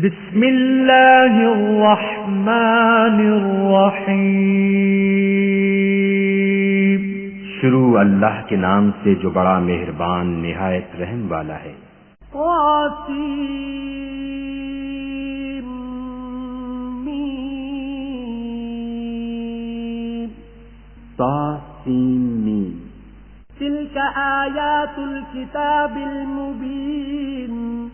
بسم اللہ الرحمن الرحیم۔ شروع اللہ کے نام سے جو بڑا مہربان نہایت رحم والا ہے۔ طاسیم میم۔ طاسیم میم۔ تلک آیات الکتاب المبین۔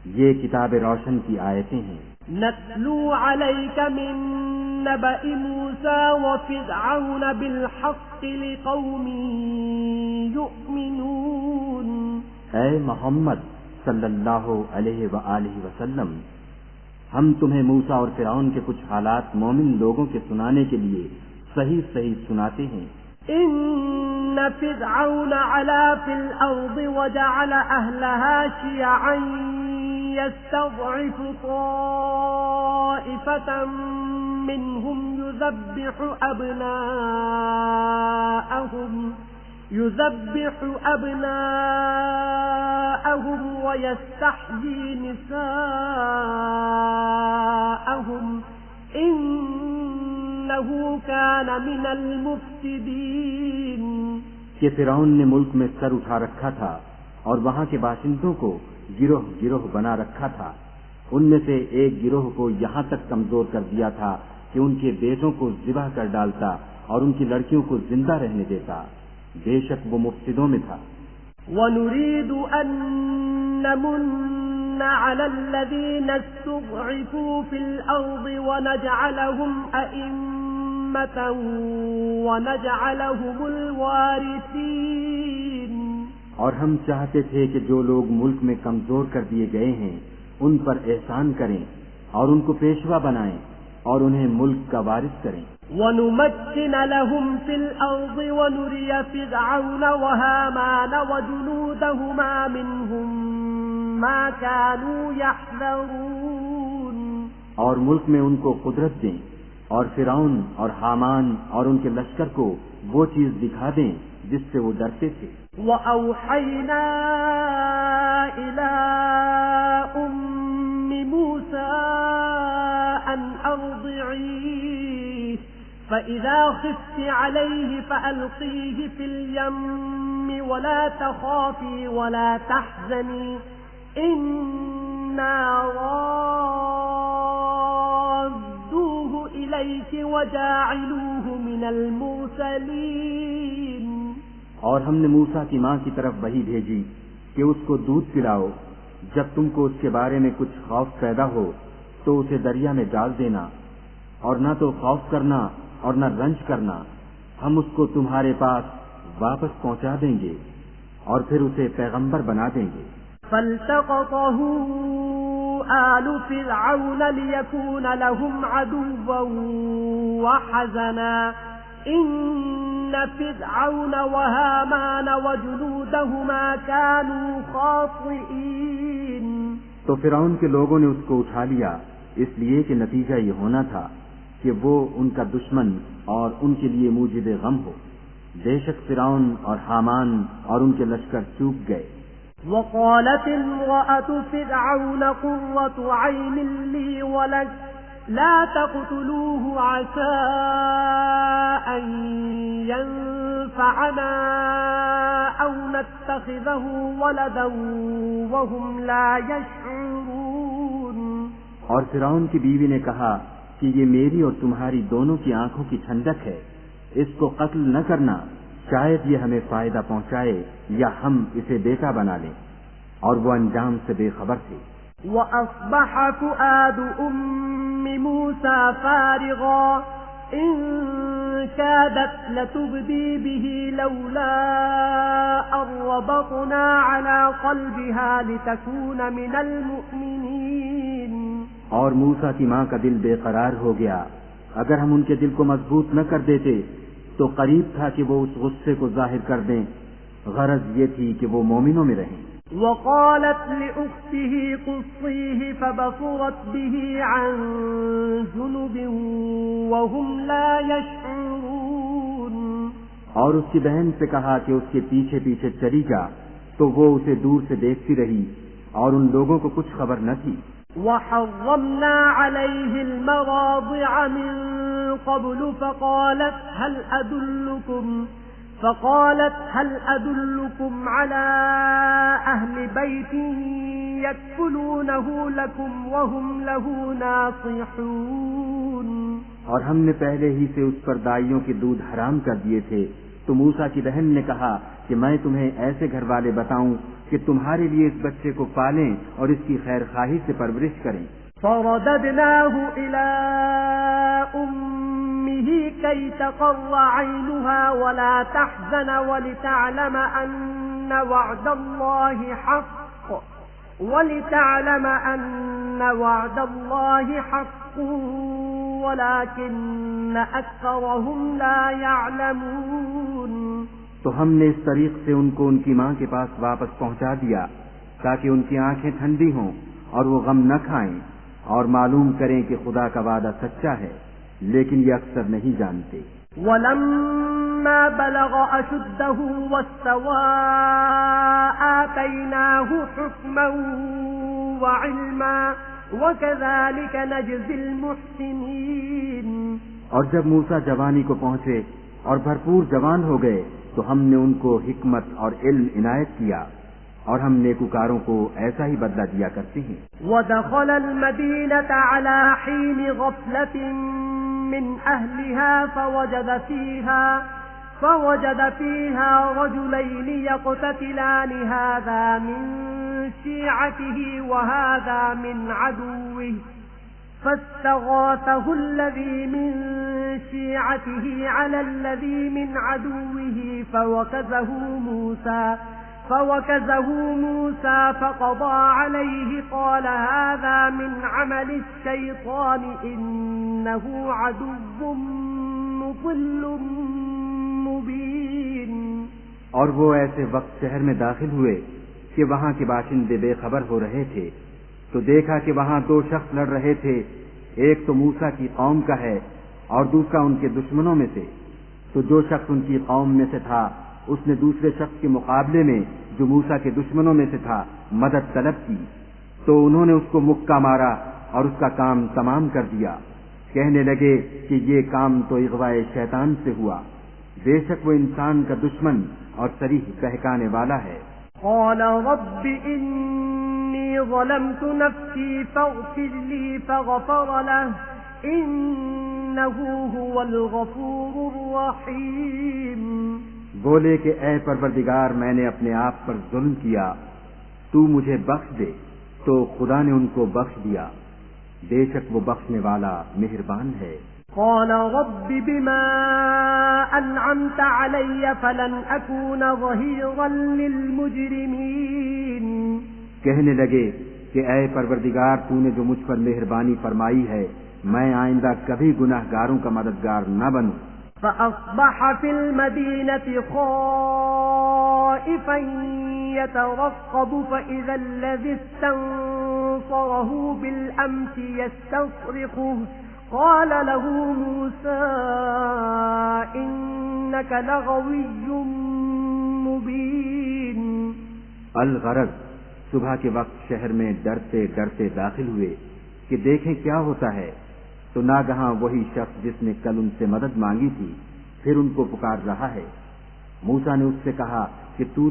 یہ کتاب روشن کی آیتیں ہیں۔ نتلو علیک من نبأ موسیٰ وفرعون بالحق لقوم یؤمنون۔ اے محمد صلی اللہ علیہ وآلہ وسلم، ہم تمہیں موسیٰ اور فرعون کے کچھ حالات مومن لوگوں کے سنانے کے لیے صحیح صحیح سناتے ہیں۔ ان فرعون علا فی الارض وجعل اہلہا شیعا يستضعف طائفة منهم يذبح أبناءهم ويستحيي نساءهم إنه كان من المفسدين۔ کہ فرعون نے ملک میں سر اٹھا رکھا تھا اور وہاں کے باشندوں کو گروہ گروہ بنا رکھا تھا۔ ان میں سے ایک گروہ کو یہاں تک کمزور کر دیا تھا کہ ان کے بیٹوں کو ذبح کر ڈالتا اور ان کی لڑکیوں کو زندہ رہنے دیتا۔ بے شک وہ مفسدوں میں تھا۔ وَنُرِيدُ أَن نَّمُنَّ عَلَى الَّذِينَ اسْتُضْعِفُوا فِي الْأَرْضِ وَنَجْعَلَهُمْ أَئِمَّةً وَنَجْعَلَهُمُ الْوَارِثِينَ۔ اور ہم چاہتے تھے کہ جو لوگ ملک میں کمزور کر دیے گئے ہیں ان پر احسان کریں اور ان کو پیشوا بنائیں اور انہیں ملک کا وارث کریں۔ وَنُمَكِّنَ لَهُمْ فِي الْأَرْضِ وَنُرِيَ فِرْعَوْنَ وَهَامَانَ وَجُنُودَهُمَا مِنْهُمْ مَا كَانُوا يَحْذَرُونَ۔ اور ملک میں ان کو قدرت دیں اور فرعون اور حامان اور ان کے لشکر کو وہ چیز دکھا دیں جس سے وہ ڈرتے تھے۔ وَأَوْحَيْنَا إِلَىٰ أُمِّ مُوسَىٰ أَنْ أَرْضِعِيهِ فَإِذَا خِفْتِ عَلَيْهِ فَأَلْقِيهِ فِي الْيَمِّ وَلَا تَخَافِي وَلَا تَحْزَنِي إِنَّا رَادُّوهُ إِلَيْكِ وَجَاعِلُوهُ مِنَ الْمُرْسَلِينَ۔ اور ہم نے موسیٰ کی ماں کی طرف وحی بھیجی کہ اس کو دودھ پلاؤ، جب تم کو اس کے بارے میں کچھ خوف پیدا ہو تو اسے دریا میں ڈال دینا، اور نہ تو خوف کرنا اور نہ رنج کرنا، ہم اس کو تمہارے پاس واپس پہنچا دیں گے اور پھر اسے پیغمبر بنا دیں گے۔ فَالْتَقَطَهُ آلُ فِرْعَوْنَ لِيَكُونَ لَهُمْ عَدُوًّا وَحَزَنًا إِنَّ فِرْعَوْنَ وَهَامَانَ وَجُنُودَهُمَا كَانُوا خَاطِئِينَ۔ تو فرعون کے لوگوں نے اس کو اٹھا لیا، اس لیے کہ نتیجہ یہ ہونا تھا کہ وہ ان کا دشمن اور ان کے لیے موجب غم ہو۔ بے شک فرعون اور حامان اور ان کے لشکر چوک گئے۔ وَقَالَتِ امْرَأَتُ فِرْعَوْنَ قُرَّةُ عَيْنٍ لِّي وَلَكَ لا تقتلوه عسى أن ينفعنا أو نتخذه ولدا وهم لا يشعرون۔ اور فرعون کی بیوی نے کہا کہ یہ میری اور تمہاری دونوں کی آنکھوں کی ٹھنڈک ہے، اس کو قتل نہ کرنا، شاید یہ ہمیں فائدہ پہنچائے یا ہم اسے بیٹا بنا لیں، اور وہ انجام سے بے خبر تھے۔ وَأَصْبَحَ فُؤَادُ أُمِّ مُوسَىٰ فَارِغًا إِن كَادَتْ لَتُبْدِي بِهِ لَوْلَا أَن رَّبَطْنَا عَلَىٰ قَلْبِهَا لِتَكُونَ مِنَ الْمُؤْمِنِينَ۔ اور موسیٰ کی ماں کا دل بے قرار ہو گیا، اگر ہم ان کے دل کو مضبوط نہ کر دیتے تو قریب تھا کہ وہ اس غصے کو ظاہر کر دیں، غرض یہ تھی کہ وہ مومنوں میں رہیں۔ وقالت لأخته قصيه فبصرت به عن جنب وهم لا يشعرون۔ اور اس کی بہن سے کہا کہ اس کے پیچھے پیچھے چلی جا، تو وہ اسے دور سے دیکھتی رہی اور ان لوگوں کو کچھ خبر نہ تھی۔ وحرمنا عليه المراضع من قبل فقالت هل أدلكم على أهل بيت يكفلونه لكم وهم له ناصحون. اور ہم نے پہلے ہی سے اس پر دائیوں کے دودھ حرام کر دیے تھے تو موسیٰ کی بہن نے کہا کہ میں تمہیں ایسے گھر والے بتاؤں کہ تمہارے لیے اس بچے کو پالیں اور اس کی خیر خواہی سے پرورش کریں. فرددناه إلى أمه كي تقر عينها ولا تحزن ولتعلم أن وعد الله حق ولكن أكثرهم لا يعلمون. تو ہم نے اس طریق سے ان کو ان کی ماں کے پاس واپس پہنچا دیا تاکہ ان کی آنکھیں ٹھنڈی ہوں اور وہ غم نہ کھائیں اور معلوم کریں کہ خدا کا وعدہ سچا ہے، لیکن یہ اکثر نہیں جانتے. وَلَمَّا بَلَغَ أَشُدَّهُ وَاسْتَوَى آتَيْنَاهُ حُكْمًا وَعِلْمًا وَكَذَلِكَ نَجْزِي الْمُحْسِنِينَ. اور جب موسیٰ جوانی کو پہنچے اور بھرپور جوان ہو گئے تو ہم نے ان کو حکمت اور علم عنایت کیا اور ہم نیکوکاروں کو ایسا ہی بدلہ دیا کرتے ہیں. وَدَخَلَ الْمَدِينَةَ عَلَى حِينِ غَفْلَةٍ مِّنْ أَهْلِهَا فَوَجَدَ فِيهَا رَجُلَيْنِ يَقْتَتِلَانِ هَذَا مِنْ شِيعَتِهِ وَهَذَا مِنْ عَدُوِّهِ فَاسْتَغَاثَهُ الَّذِي مِنْ شِيعَتِهِ عَلَى الَّذِي مِنْ عَدُوِّهِ فوكزه موسى فقضى عليه قال هذا من عمل الشيطان إنه عدو مضل مبين. اور وہ ایسے وقت شہر میں داخل ہوئے کہ وہاں کے باشندے بے خبر ہو رہے تھے تو دیکھا کہ وہاں دو شخص لڑ رہے تھے، ایک تو موسیٰ کی قوم کا ہے اور دوسرا ان کے دشمنوں میں سے. تو جو شخص ان کی قوم میں سے تھا اس نے دوسرے شخص کے مقابلے میں جو موسیٰ کے دشمنوں میں سے تھا مدد طلب کی تو انہوں نے اس کو مکہ مارا اور اس کا کام تمام کر دیا. کہنے لگے کہ یہ کام تو اغوائے شیطان سے ہوا، بے شک وہ انسان کا دشمن اور صریح بہکانے والا ہے. قال رب انی ظلمت نفسی فاغفر لی فغفر له انه هو الغفور الرحیم. بولے کہ اے پروردگار میں نے اپنے آپ پر ظلم کیا، تو مجھے بخش دے، تو خدا نے ان کو بخش دیا، بے شک وہ بخشنے والا مہربان ہے. قال رب بما انعمت علی فلن اکون ظہیرا للمجرمین. کہنے لگے کہ اے پروردگار تو نے جو مجھ پر مہربانی فرمائی ہے میں آئندہ کبھی گناہ گاروں کا مددگار نہ بنوں. فأصبح في المدينة خائفا يترقب فإذا الذي استنصره بالأمس يستصرخه قال له موسى إنك لغوي مبين. الغرض صبح کے وقت شہر میں ڈرتے ڈرتے داخل ہوئے کہ دیکھیں کیا ہوتا ہے تو ناگہاں وہی شخص جس نے کل ان سے مدد مانگی تھی پھر ان کو پکار رہا ہے. موسیٰ نے اس سے کہا کہ تو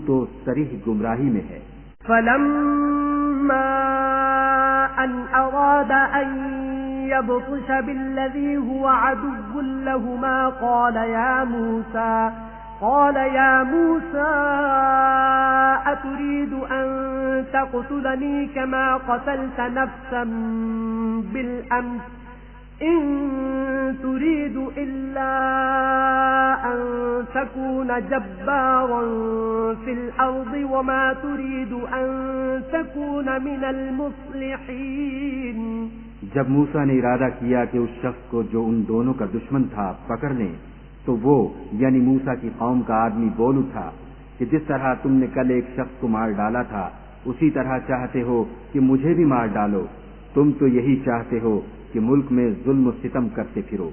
صریح گمراہی میں ہے. فلما ان اراد ان يبطش بالذي هو عدو لهما قال يا موسى أتريد أن تقتلني كما قتلت نفسا بالأمس إن تريد إلا أن تكون جبارا في الأرض وما تريد أن تكون من المصلحين. جب موسیٰ نے ارادہ کیا کہ اس شخص کو جو ان دونوں کا دشمن تھا پکڑ لیں تو وہ یعنی موسیٰ کی قوم کا آدمی بول اٹھا کہ جس طرح تم نے کل ایک شخص کو مار ڈالا تھا اسی طرح چاہتے ہو کہ مجھے بھی مار ڈالو. تم تو یہی چاہتے ہو کہ ملک میں ظلم و ستم کرتے پھرو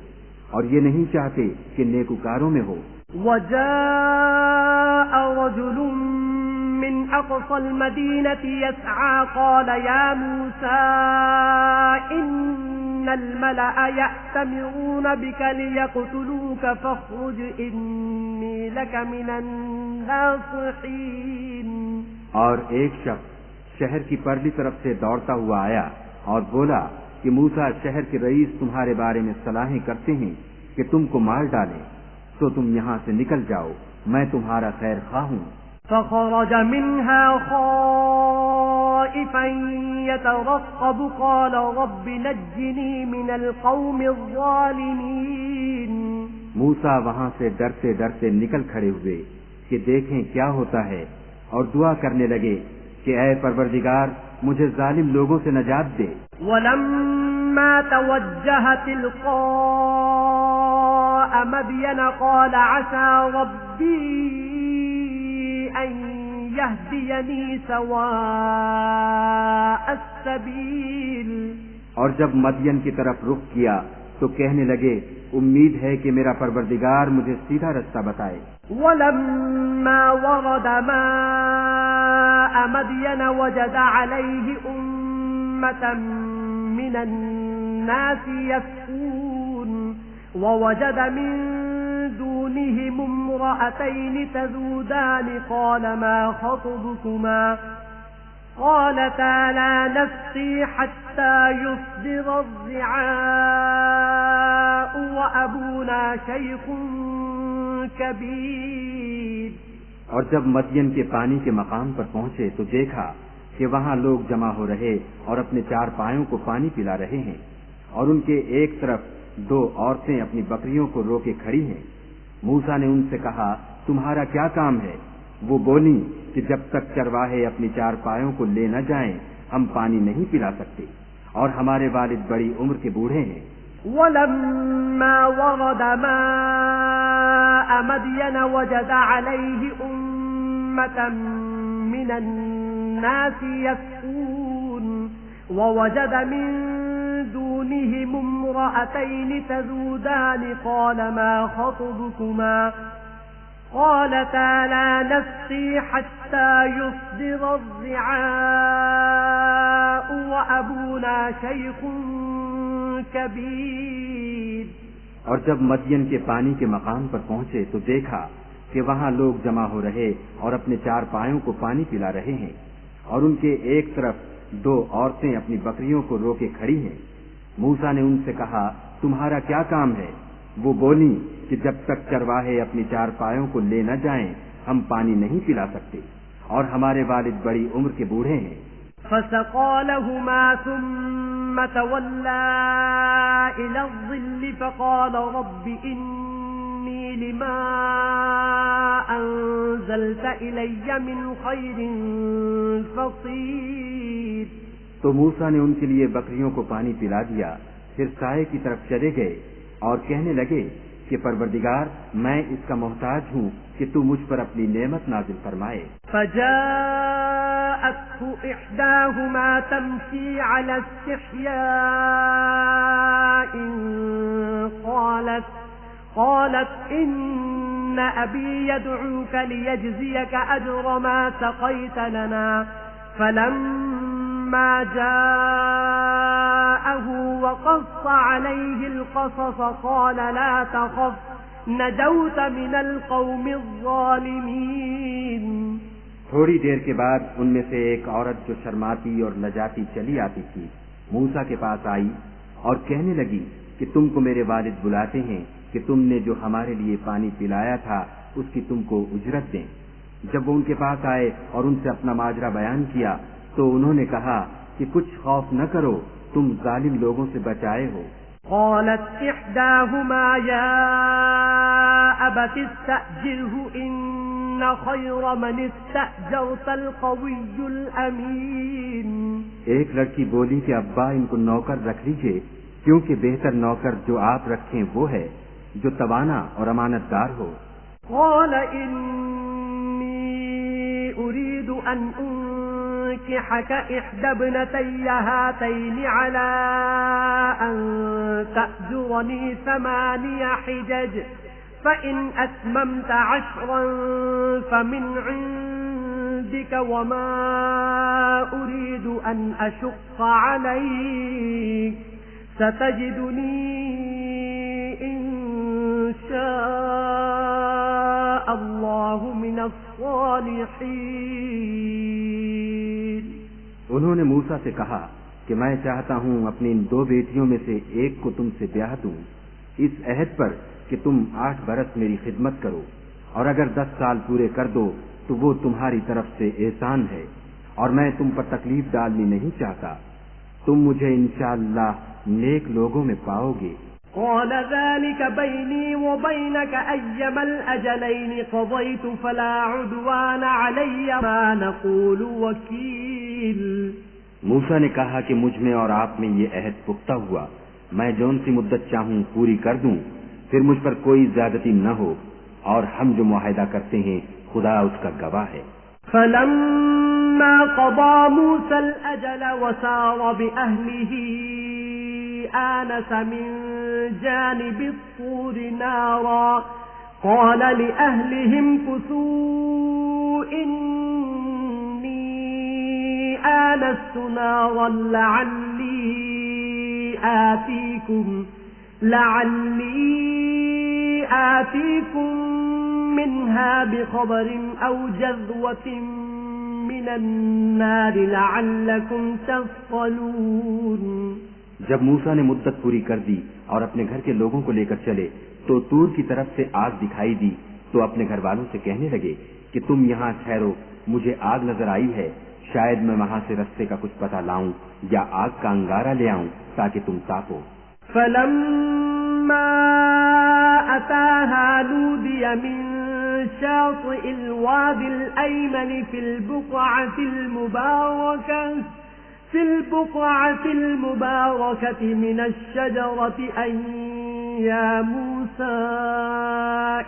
اور یہ نہیں چاہتے کہ نیکوکاروں میں ہو. وَجَاءَ رَجُلٌ من أقصى المدينة يسعى قال يا موسى إن الملأ يأتمرون بك ليقتلوك فاخرج إني لك من الناصحين. اور ایک شخص شہر کی پرلی طرف سے دوڑتا ہوا آیا اور بولا کہ موسیٰ شہر کے رئیس تمہارے بارے میں صلاحیں کرتے ہیں کہ تم کو مار ڈالیں، تو تم یہاں سے نکل جاؤ، میں تمہارا خیر خواہ ہوں. فخرج منها خائفا يترقب قال رب نجني من القوم الظالمين. موسیٰ وہاں سے ڈرتے ڈرتے نکل کھڑے ہوئے کہ دیکھیں کیا ہوتا ہے، اور دعا کرنے لگے کہ اے پروردگار مجھے ظالم لوگوں سے نجات دے. ولما توجه تلقاء مدين قال عسى ربي أن يهديني سواء السبيل. اور جب مدین کی طرف رخ کیا تو کہنے لگے امید ہے کہ میرا پروردگار مجھے سیدھا رستہ بتائے. ولما ورد ماء مدين وجد عليه أمة من الناس يسقون ووجد من دونهم امرأتين تذودان قال ما خطبكما قالتا لا نسقي حتى يصدر الرعاء وأبونا شيخ كبير. اور جب مدین کے پانی کے مقام پر پہنچے تو دیکھا کہ وہاں لوگ جمع ہو رہے اور اپنے چار پایوں کو پانی پلا رہے ہیں، اور ان کے ایک طرف دو عورتیں اپنی بکریوں کو روکے کھڑی ہیں. موسیٰ نے ان سے کہا تمہارا کیا کام ہے؟ وہ بولی کہ جب تک چرواہے اپنی چار پایوں کو لے نہ جائیں ہم پانی نہیں پلا سکتے، اور ہمارے والد بڑی عمر کے بوڑھے ہیں. ولما ورد ماء مدين وجد عليه أمة من الناس يسقون ووجد من دونهم امرأتين تذودان قال ما خطبكما قالتا لا نسقي حتى يصدر الرعاء وأبونا شيخ كبير. اور جب مدین کے پانی کے مقام پر پہنچے تو دیکھا کہ وہاں لوگ جمع ہو رہے اور اپنے چار پایوں کو پانی پلا رہے ہیں، اور ان کے ایک طرف دو عورتیں اپنی بکریوں کو روکے کھڑی ہیں. موسیٰ نے ان سے کہا تمہارا کیا کام ہے؟ وہ بولی کہ جب تک چرواہے اپنی چار پایوں کو لے نہ جائیں ہم پانی نہیں پلا سکتے، اور ہمارے والد بڑی عمر کے بوڑھے ہیں. فسقى لهما ثم تولى إلى الظل فقال رب إني لما أنزلت إلي من خير فقير. تو موسیٰ نے ان کے لیے بکریوں کو پانی پلا دیا، پھر سائے کی طرف چلے گئے اور کہنے لگے کہ پروردگار میں اس کا محتاج ہوں کہ تو مجھ پر اپنی نعمت نازل فرمائے. فجاءته إحداهما تمشي على استحياء قالت إن أبي يدعوك ليجزيك أجر ما سقيت لنا. فلما جاءه وقص عليه القصص قال لا تخف نجوت من القوم الظالمين. تھوڑی دیر کے بعد ان میں سے ایک عورت جو شرماتی اور لجاتی چلی آتی تھی موسیٰ کے پاس آئی اور کہنے لگی کہ تم کو میرے والد بلاتے ہیں کہ تم نے جو ہمارے لیے پانی پلایا تھا اس کی تم کو اجرت دیں. جب وہ ان کے پاس آئے اور ان سے اپنا ماجرا بیان کیا تو انہوں نے کہا کہ کچھ خوف نہ کرو، تم ظالم لوگوں سے بچائے ہو. قالت إحداهما يا أبت استأجره إن خير من استأجرت القوي الأمين. ایک لڑکی بولی کہ ابا ان کو نوکر رکھ لیجئے، کیونکہ بہتر نوکر جو آپ رکھیں وہ ہے جو توانا اور امانت دار ہو. قال إني أريد أن أنكحك إحدى ابنتي هاتين على أن تأجرني 8 حجج فإن أتممت 10 فمن عندك عندك وما أريد أن أشق عليك ستجدني إن شاء الله من الصالحين. انہوں نے موسیٰ سے کہا کہ میں چاہتا ہوں اپنی ان 2 بیٹیوں میں سے ایک کو تم سے بیاہ دوں اس عہد پر کہ تم 8 برس میری خدمت کرو، اور اگر 10 سال پورے کر دو تو وہ تمہاری طرف سے احسان ہے، اور میں تم پر تکلیف ڈالنی نہیں چاہتا. تم مجھے انشاءاللہ نیک لوگوں میں پاؤ گے. قال ذلك بيني وبينك أيما الأجلين قضيت فلا عدوان علي ما نقول وكيل. موسیٰ نے کہا کہ مجھ میں اور آپ میں یہ عہد پختہ ہوا، میں جون سی مدت چاہوں پوری کر دوں، پھر مجھ پر کوئی زیادتی نہ ہو، اور ہم جو معاہدہ کرتے ہیں خدا اس کا گواہ ہے. فلما قضى موسى الأجل وسار بأهله آنس من جانب الطور نارا قال لأهلهم كثوا إني آنست نارا لعلي آتيكم منها بخبر أو جذوة من النار لعلكم تصطلون. جب موسیٰ نے مدت پوری کر دی اور اپنے گھر کے لوگوں کو لے کر چلے تو طور کی طرف سے آگ دکھائی دی، تو اپنے گھر والوں سے کہنے لگے کہ تم یہاں ٹھہرو، مجھے آگ نظر آئی ہے، شاید میں وہاں سے رستے کا کچھ پتہ لاؤں یا آگ کا انگارہ لے آؤں تاکہ تم تاپو. فلما أتاها نودي من شاطئ الوادي الأيمن في البقعة المباركة من الشجرة أن يا موسى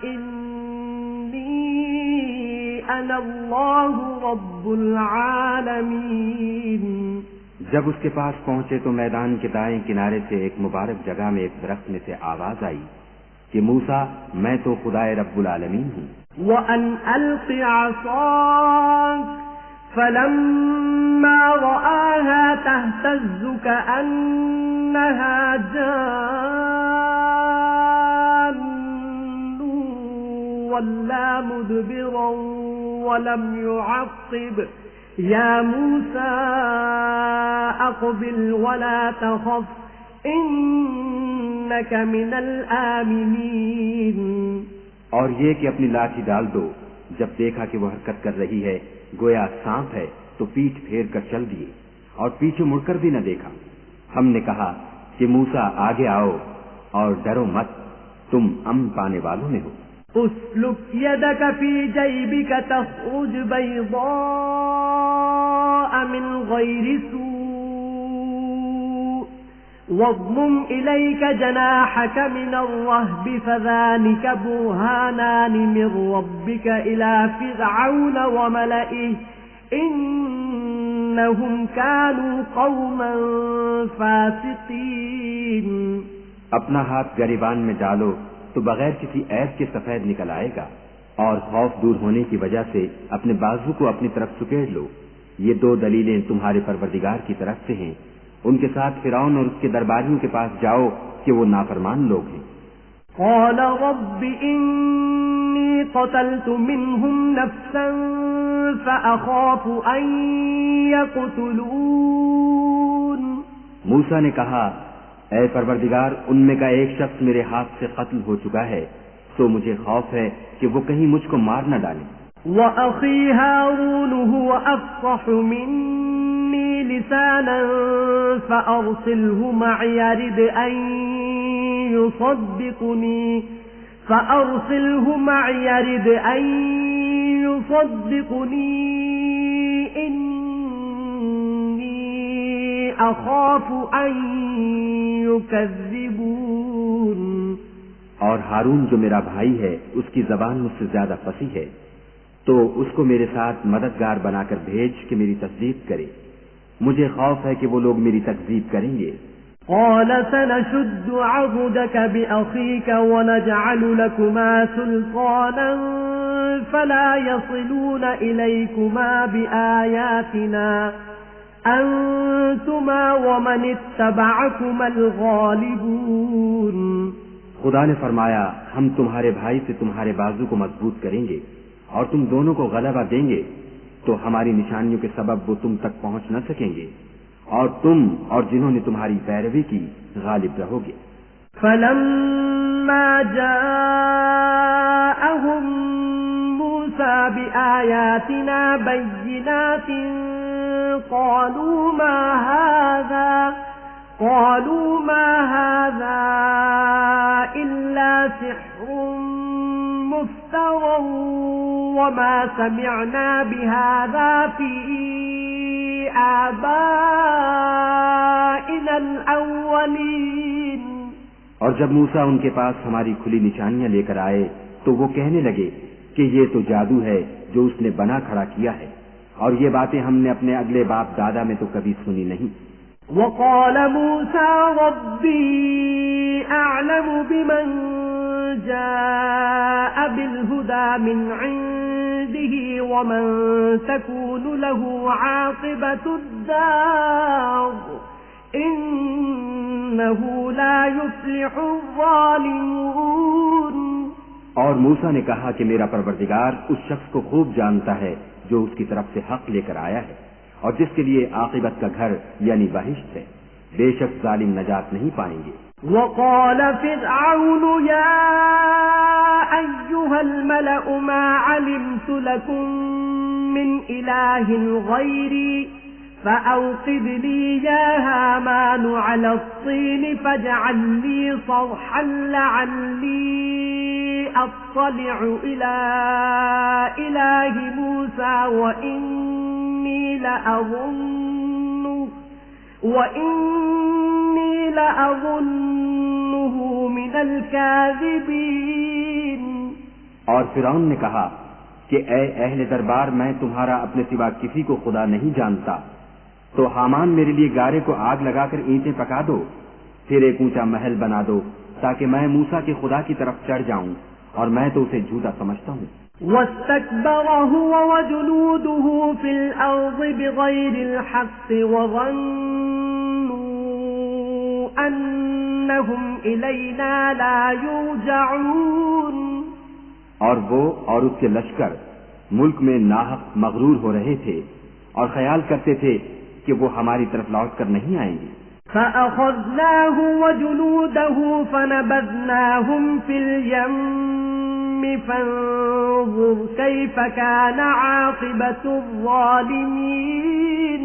إني أنا الله رب العالمين. جب اس کے پاس پہنچے تو میدان کے دائیں کنارے سے ایک مبارک جگہ میں ایک درخت میں سے آواز آئی کہ موسیٰ میں تو خدائے رب العالمین ہوں. وَأَنْ أَلْقِ عَصَاكَ فَلَمَّا رَآهَا تَهْتَزُّ كَأَنَّهَا جَانٌّ وَلَّى مُدْبِرًا وَلَمْ يُعَقِّبْ يَا مُوسَى أَقْبِلْ وَلَا تَخَفْ إِنَّكَ مِنَ الْآمِنِينَ. اور یہ کہ اپنی لاٹھی ڈال دو. جب دیکھا کہ وہ حرکت کر رہی ہے گویا سانپ ہے تو پیٹھ پھیر کر چل دیے اور پیچھے مڑ کر بھی نہ دیکھا. ہم نے کہا کہ موسیٰ آگے آؤ اور ڈرو مت، تم امن پانے والوں میں ہو. اسلک يدك في جيبك تخرج بيضاء من غير سوء واضمم إليك جناحك من الرهب فذلك برهانان من ربك إلى فرعون وملئه إنهم كانوا قوما فاسقين. اپنا ہاتھ گریبان میں ڈالو تو بغیر کسی عیب کے سفید نکل آئے گا، اور خوف دور ہونے کی وجہ سے اپنے بازو کو اپنی طرف سکیڑ لو. یہ 2 دلیلیں تمہارے پروردگار کی طرف سے ہیں. ان کے ساتھ فرعون اور اس کے درباریوں کے پاس جاؤ کہ وہ نافرمان لوگ ہیں. قال رب إني قتلت منهم نفسا فأخاف أن يقتلون. موسیٰ نے کہا اے پروردگار ان میں کا ایک شخص میرے ہاتھ سے قتل ہو چکا ہے تو مجھے خوف ہے کہ وہ کہیں مجھ کو مار نہ ڈالیں. وَأَخِي هَارُونُ هُوَ أَفْصَحُ مِنِّي لِسَانًا فَأَرْسِلْهُ مَعِيَ رِدْ أَن يُصَدِّقُنِي إِنِّي أَخَافُ أَن يُكَذِّبُونِ. اور ہارون جو میرا بھائی ہے اس کی زبان مجھ سے زیادہ فصیح ہے تو اس کو میرے ساتھ مددگار بنا کر بھیج کہ میری تصدیق کرے. مجھے خوف ہے کہ وہ لوگ میری تکذیب کریں گے. قال سنشد عضدك بأخيك ونجعل لكما سلطانا فلا يصلون إليكما بآياتنا أنتما ومن اتبعكما الغالبون. خدا نے فرمایا ہم تمہارے بھائی سے تمہارے بازو کو مضبوط کریں گے اور تم دونوں کو غلبہ دیں گے تو ہماری نشانیوں کے سبب وہ تم تک پہنچ نہ سکیں گے اور تم اور جنہوں نے تمہاری پیروی کی غالب رہو گے. فلما جاءهم موسى بآياتنا بينات قالوا ما هذا إلا سحر مفترى وما سمعنا بهذا في آبائنا الأولين. اور جب موسیٰ ان کے پاس ہماری کھلی نشانیاں لے کر آئے تو وہ کہنے لگے کہ یہ تو جادو ہے جو اس نے بنا کھڑا کیا ہے اور یہ باتیں ہم نے اپنے اگلے باپ دادا میں تو کبھی سنی نہیں. وقال موسى ربي أعلم بمن جاء بالهدى من عنده ومن تكون له عاقبة الدار إنه لا يفلح الظالمون. اور موسیٰ نے کہا کہ میرا پروردگار اس شخص کو خوب جانتا ہے جو اس کی طرف سے حق لے کر آیا ہے اور جس کے لیے عاقبت کا گھر یعنی بہشت ہے. بے شک ظالم نجات نہیں پائیں گے. وقال فرعون يا أيها الملأ ما علمت لكم من إله غيري فأوقد لي يا هامان على الطين فاجعل لي صرحا لعلي أطلع إلى إله موسى وإني لأظنه من الكاذبين. اور فرعون نے کہا کہ اے اہل دربار میں تمہارا اپنے سوا کسی کو خدا نہیں جانتا تو حامان میرے لیے گارے کو آگ لگا کر اینٹیں پکا دو پھر ایک اونچا محل بنا دو تاکہ میں موسیٰ کے خدا کی طرف چڑھ جاؤں اور میں تو اسے جھوٹا سمجھتا ہوں. واستكبر هو وجنوده في الأرض بغير الحق وظنوا أنهم إلينا لا يرجعون. اور وہ اور اس کے لشکر ملک میں ناحق مغرور ہو رہے تھے اور خیال کرتے تھے کہ وہ ہماری طرف لوٹ کر نہیں آئیں گے. فأخذناه وجنوده فنبذناهم في اليم فانظر كيف كان عاقبة الظالمين.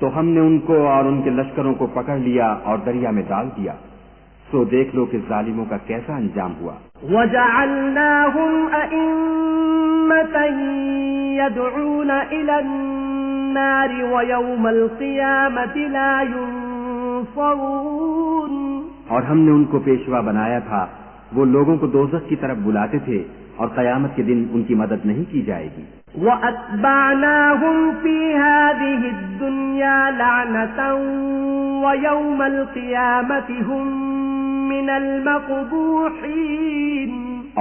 تو ہم نے ان کو اور ان کے لشکروں کو پکڑ لیا اور دریا میں ڈال دیا سو دیکھ لو کہ ظالموں کا کیسا انجام ہوا. وجعلناهم أئمة يدعون إلى النار ويوم القيامة لا ينصرون. اور ہم نے ان کو پیشوا بنایا تھا وہ لوگوں کو دوزخ کی طرف بلاتے تھے اور قیامت کے دن ان کی مدد نہیں کی جائے گی. وَأَتْبَعْنَاهُمْ فِي هَذِهِ الدُّنْيَا لَعْنَةً وَيَوْمَ الْقِيَامَةِ هُمْ مِنَ الْمَقْبُوحِينَ.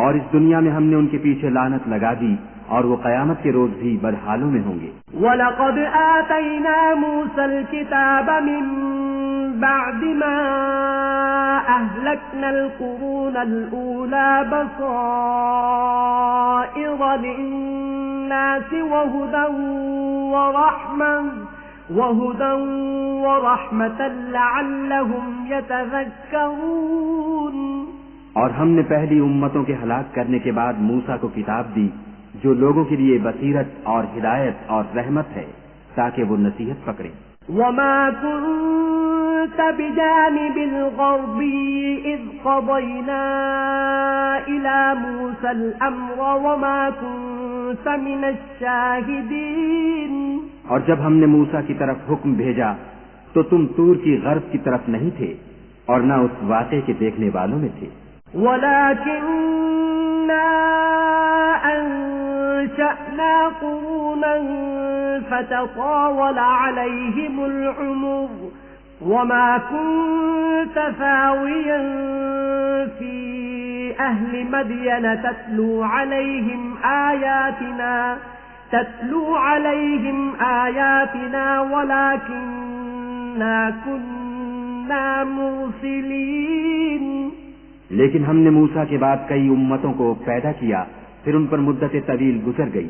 اور اس دنیا میں ہم نے ان کے پیچھے لعنت لگا دی اور وہ قیامت کے روز بھی بدحالوں میں ہوں گے. وَلَقَدْ آتَيْنَا مُوسَى الْكِتَابَ مِنْ بَعْدِ مَا أَهْلَكْنَا الْقُرُونَ الْأُولَى بَصَائِرَ لِلنَّاسِ وَهُدًى وَرَحْمَةً لَعَلَّهُمْ يَتَذَكَّرُونَ. اور ہم نے پہلی امتوں کے ہلاک کرنے کے بعد موسیٰ کو کتاب دی جو لوگوں کے لیے بصیرت اور ہدایت اور رحمت ہے تاکہ وہ نصیحت پکڑیں. وَمَا كُنْتَ بِجَانِبِ الْغَرْبِيِّ إِذْ قَضَيْنَا إِلَى مُوسَى الْأَمْرَ وَمَا كُنْتَ مِنَ الشَّاهِدِينَ. اور جب ہم نے موسیٰ کی طرف حکم بھیجا تو تم طور کی غرب کی طرف نہیں تھے اور نہ اس واقعے کے دیکھنے والوں میں تھے. وَلَكِنَّا أَنشَأْنَا قُرُونًا فَتَطَاوَلَ عَلَيْهِمُ الْعُمُرُ وَمَا كُنْتَ ثَاوِيًا فِي أهل مدين تتلو عليهم آياتنا ولكننا كنا مرسلين. لیکن ہم نے موسیٰ کے بعد کئی امتوں کو پیدا کیا، پھر ان پر مدت طویل گزر گئی،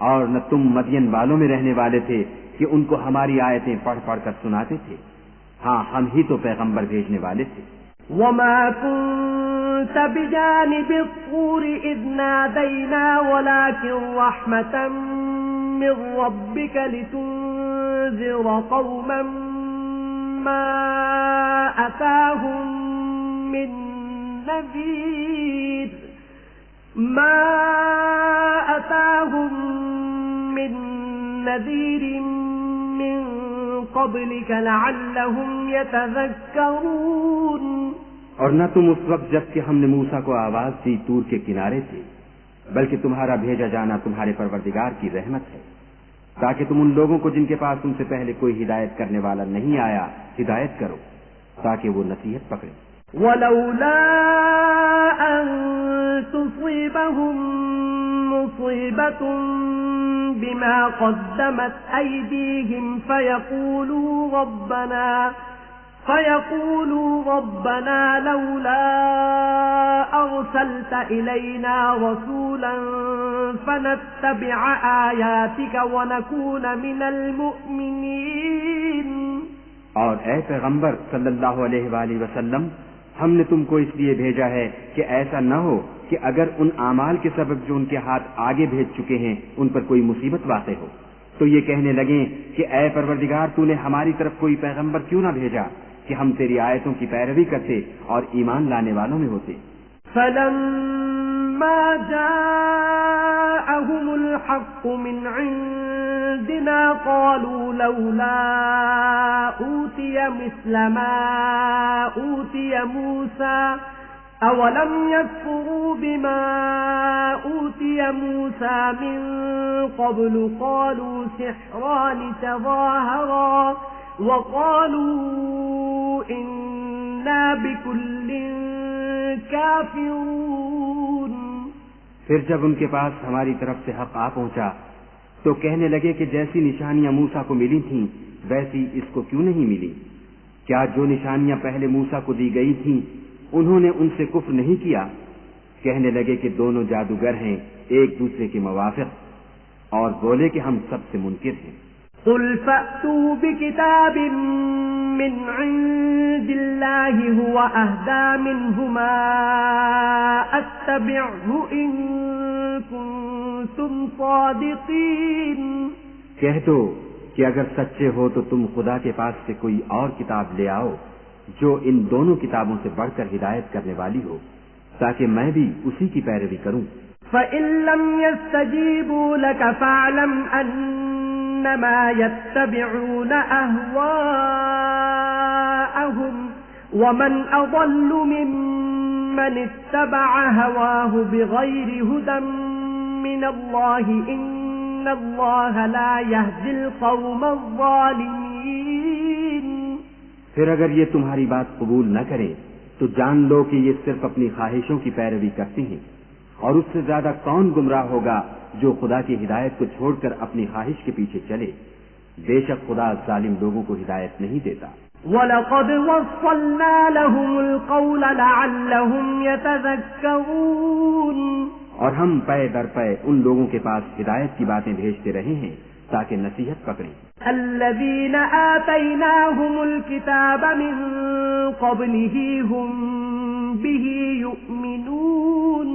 اور نہ تم مدین والوں میں رہنے والے تھے کہ ان کو ہماری آیتیں پڑھ پڑھ کر سناتے تھے. ہاں، ہم ہی تو پیغمبر بھیجنے والے تھے. وما كنت بجانب الطور إذ نادينا ولكن رحمة من ربك لتنذر قوما ما أتاهم من نذير من قبلك لعلهم يتذكرون. اور نہ تم اس وقت جب کہ ہم نے موسیٰ کو آواز دی طور کے کنارے سے، بلکہ تمہارا بھیجا جانا تمہارے پروردگار کی رحمت ہے، تاکہ تم ان لوگوں کو جن کے پاس تم سے پہلے کوئی ہدایت کرنے والا نہیں آیا ہدایت کرو، تاکہ وہ نصیحت پکڑے. ولولا أن تصيبهم مصيبة بما قدمت أيديهم فيقولوا ربنا لولا أرسلت إلينا رسولا فنتبع آياتك ونكون من المؤمنين. اور اے پیغمبر صلی اللہ علیہ وآلہ وسلم، ہم نے تم کو اس لیے بھیجا ہے کہ ایسا نہ ہو کہ اگر ان اعمال کے سبب جو ان کے ہاتھ آگے بھیج چکے ہیں ان پر کوئی مصیبت واقع ہو تو یہ کہنے لگیں کہ اے پروردگار تو نے ہماری طرف کوئی پیغمبر کیوں نہ بھیجا کہ ہم تیری آیتوں کی پیروی کرتے اور ایمان لانے والوں میں ہوتے. فلما جاءهم الحق من عندنا قالوا لولا أوتي مثل ما أوتي موسى أولم يكفروا بما أوتي موسى من قبل قالوا سحران تظاهرا وقالوا إنا بكل كافرون. پھر جب ان کے پاس ہماری طرف سے حق آ پہنچا تو کہنے لگے کہ جیسی نشانیاں موسیٰ کو ملی تھیں ویسی اس کو کیوں نہیں ملی؟ کیا جو نشانیاں پہلے موسیٰ کو دی گئی تھیں انہوں نے ان سے کفر نہیں کیا؟ کہنے لگے کہ دونوں جادوگر ہیں ایک دوسرے کے موافق، اور بولے کہ ہم سب سے منکر ہیں. قل فأتوا بكتاب من عند الله هو أهدى منهما أتبعه إن كنتم صادقين. کہہ دو کہ اگر سچے ہو تو تم خدا کے پاس سے کوئی اور کتاب لے آؤ جو ان دونوں کتابوں سے بڑھ کر ہدایت کرنے والی ہو، تاکہ میں بھی اسی کی پیروی کروں. فَإِن لَّمْ يَسْتَجِيبُوا لَكَ فَاعْلَمْ أَنَّمَا يَتَّبِعُونَ أَهْوَاءَهُمْ وَمَنْ أَضَلُّ مِمَّنِ اتَّبَعَ هَوَاهُ بِغَيْرِ هُدًى مِّنَ اللَّهِ إِنَّ اللَّهَ لَا يَهْدِي الْقَوْمَ الظَّالِمِينَ. پھر اگر یہ تمہاری بات قبول نہ کریں تو جان لو کہ یہ صرف اپنی خواہشوں کی پیروی کرتے ہیں، اور اس سے زیادہ کون گمراہ ہوگا جو خدا کی ہدایت کو چھوڑ کر اپنی خواہش کے پیچھے چلے. بے شک خدا ظالم لوگوں کو ہدایت نہیں دیتا. وَلَقَدْ وَصَّلْنَا لَهُمُ الْقَوْلَ لَعَلَّهُمْ يَتَذَكَّرُونَ. اور ہم پے در پے ان لوگوں کے پاس ہدایت کی باتیں بھیجتے رہے ہیں تاکہ نصیحت پکڑیں. الذين آتيناهم الكتاب من قبله هم به يؤمنون.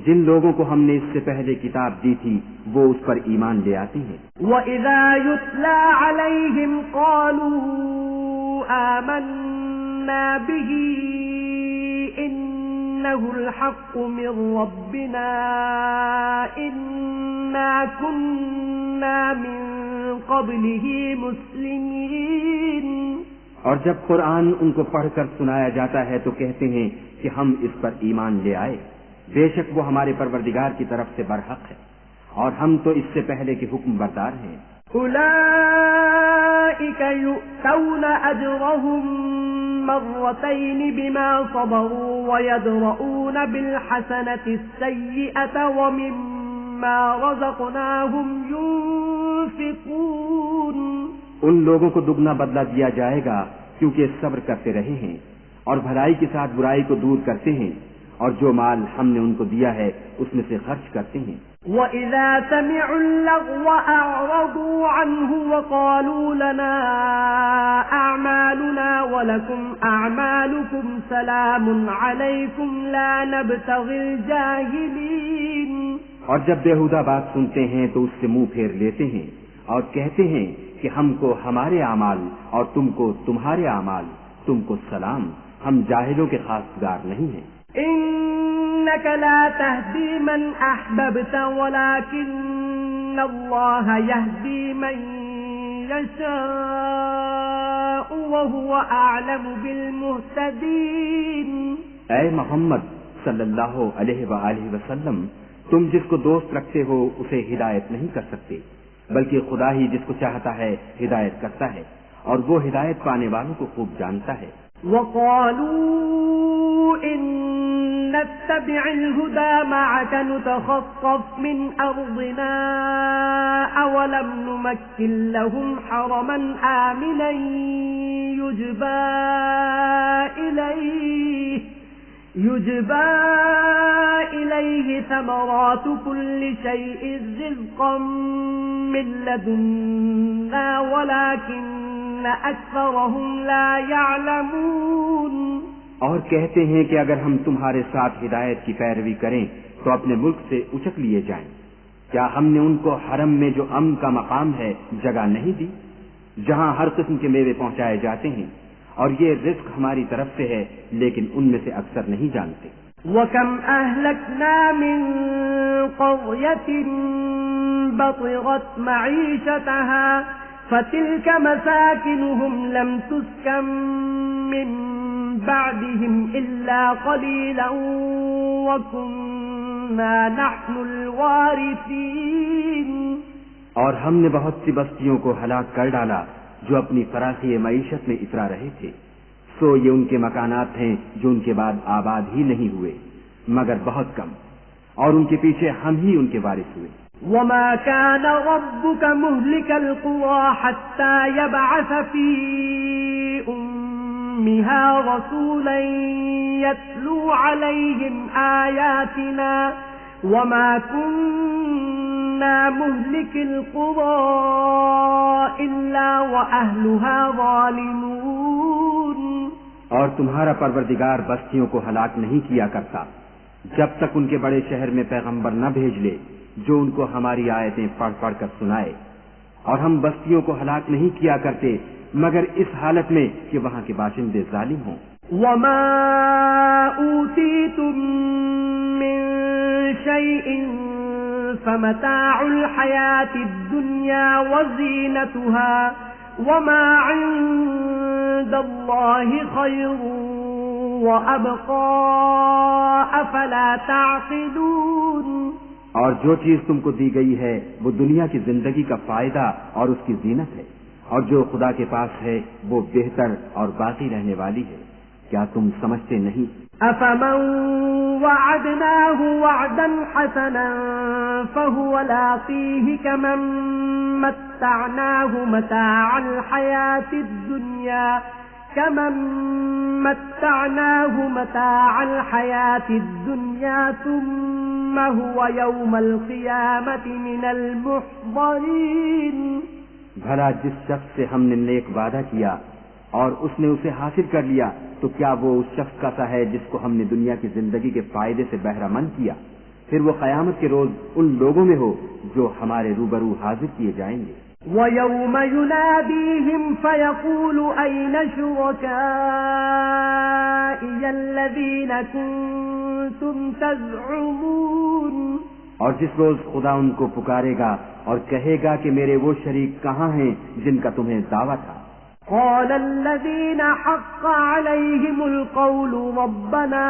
جن لوگوں کو ہم نے اس سے پہلے کتاب دی تھی وہ اس پر ایمان لے آتے ہیں. وَإِذَا يُتْلَى عَلَيْهِمْ قَالُوا آمَنَّا بِهِ إِنَّهُ الْحَقُّ مِنْ رَبِّنَا إِنَّا كُنَّا مِنْ قَبْلِهِ مُسْلِمِينَ. اور جب قرآن ان کو پڑھ کر سنایا جاتا ہے تو کہتے ہیں کہ ہم اس پر ایمان لے آئے، بے شک وہ ہمارے پروردگار کی طرف سے برحق ہے اور ہم تو اس سے پہلے کے حکم بردار ہیں. أولئك يؤتون أجرهم مرتين بما صبروا ويدرؤون ويدرؤون بالحسنة السيئة ومما رزقناهم ينفقون. ان لوگوں کو دگنا بدلہ دیا جائے گا کیونکہ صبر کرتے رہے ہیں اور بھلائی کے ساتھ برائی کو دور کرتے ہیں اور جو مال ہم نے ان کو دیا ہے اس میں سے خرچ کرتے ہیں. وَإِذَا سَمِعُوا اللَّغْوَ أَعْرَضُوا عَنْهُ وَقَالُوا لَنَا أَعْمَالُنَا وَلَكُمْ أَعْمَالُكُمْ سَلَامٌ عَلَيْكُمْ لَا نَبْتَغِي الْجَاهِلِينَ. اور جب بیہودہ بات سنتے ہیں تو اس سے منہ پھیر لیتے ہیں اور کہتے ہیں کہ ہم کو ہمارے اعمال اور تم کو تمہارے اعمال، تم کو سلام، ہم جاہلوں کے خاصگار نہیں ہیں. إنك لا تهدي من أحببت ولكن الله يهدي من يشاء وهو أعلم بالمهتدين. اے محمد صلی اللہ علیہ وآلہ وسلم، تم جس کو دوست رکھتے ہو اسے ہدایت نہیں کر سکتے، بلکہ خدا ہی جس کو چاہتا ہے ہدایت کرتا ہے اور وہ ہدایت پانے والوں کو خوب جانتا ہے. وقالوا إن نتبع الهدى معك نتخطف من أرضنا أولم نمكن لهم حرما آمنا يجبى إليه ثمرات كل شيء رزقا من لدنا ولكن أكثرهم لا يعلمون. اور کہتے ہیں کہ اگر ہم تمہارے ساتھ ہدایت کی پیروی کریں تو اپنے ملک سے اچک لیے جائیں. کیا ہم نے ان کو حرم میں جو امن کا مقام ہے جگہ نہیں دی، جہاں ہر قسم کے میوے پہنچائے جاتے ہیں، اور یہ رزق ہماری طرف سے ہے لیکن ان میں سے اکثر نہیں جانتے. وَكَمْ أَهْلَكْنَا مِنْ قَرْيَةٍ بَطِرَتْ مَعِيشَتَهَا فَتِلْكَ مَسَاكِنُهُمْ لَمْ تُسْكَنْ مِنْ بَعْدِهِمْ إِلَّا قَلِيلًا وَكُنَّا نَحْنُ الْوَارِثِينَ. اور ہم نے بہت سی بستیوں کو ہلاک کر ڈالا جو اپنی فراخی معیشت میں اترا رہے تھے، سو یہ ان کے مکانات ہیں جو ان کے بعد آباد ہی نہیں ہوئے مگر بہت کم، اور ان کے پیچھے ہم ہی ان کے وارث ہوئے. وَمَا كَانَ رَبُّكَ مُهْلِكَ الْقُرَى حَتَّى يَبْعَثَ فِي أُمِّهَا رَسُولًا يَتْلُو عَلَيْهِمْ آيَاتِنَا وَمَا كُنَّا مُهْلِكِ الْقُرَى إِلَّا وَأَهْلُهَا ظَالِمُونَ. اور تمہارا پروردگار بستیوں کو ہلاک نہیں کیا کرتا جب تک ان کے بڑے شہر میں پیغمبر نہ بھیج لے جو ان کو ہماری آیتیں پڑھ پڑھ کر سنائے، اور ہم بستیوں کو ہلاک نہیں کیا کرتے مگر اس حالت میں کہ وہاں کے باشندے ظالم ہوں. وَمَا أُوتِيتُم مِّن شَيْءٍ فَمَتَاعُ الْحَيَاةِ الدُّنْيَا وَزِينَتُهَا وَمَا عِندَ اللَّهِ خَيْرٌ وَأَبْقَىٰ أَفَلَا تَعْقِلُونَ. اور جو چیز تم کو دی گئی ہے وہ دنیا کی زندگی کا فائدہ اور اس کی زینت ہے، اور جو خدا کے پاس ہے وہ بہتر اور باقی رہنے والی ہے. کیا تم سمجھتے نہیں؟ أَفَمَن وَعَدْنَاهُ وَعْدًا حَسَنًا فَهُوَ لَاقِيهِ كَمَن مَّتَّعْنَاهُ مَتَاعَ الْحَيَاةِ الدُّنْيَا ثُمَّ هُوَ يَوْمَ الْقِيَامَةِ مِنَ الْمُحْضَرِينَ. بھلا جس شخص سے ہم نے نیک وعدہ کیا اور اس نے اسے حاصل کر لیا تو کیا وہ اس شخص کا سا ہے جس کو ہم نے دنیا کی زندگی کے فائدے سے بہرہ مند کیا؟ پھر وہ قیامت کے روز ان لوگوں میں ہو جو ہمارے روبرو حاضر کیے جائیں گے. وَيَوْمَ يُنَادِيهِمْ فَيَقُولُ أَيْنَ شُرَكَائِيَ الَّذِينَ كُنتُمْ تَزْعُمُونَ. اور جس روز خدا ان کو پکارے گا اور کہے گا کہ میرے وہ شریک کہاں ہیں جن کا تمہیں دعویٰ تھا. قال الذين حق عليهم القول ربنا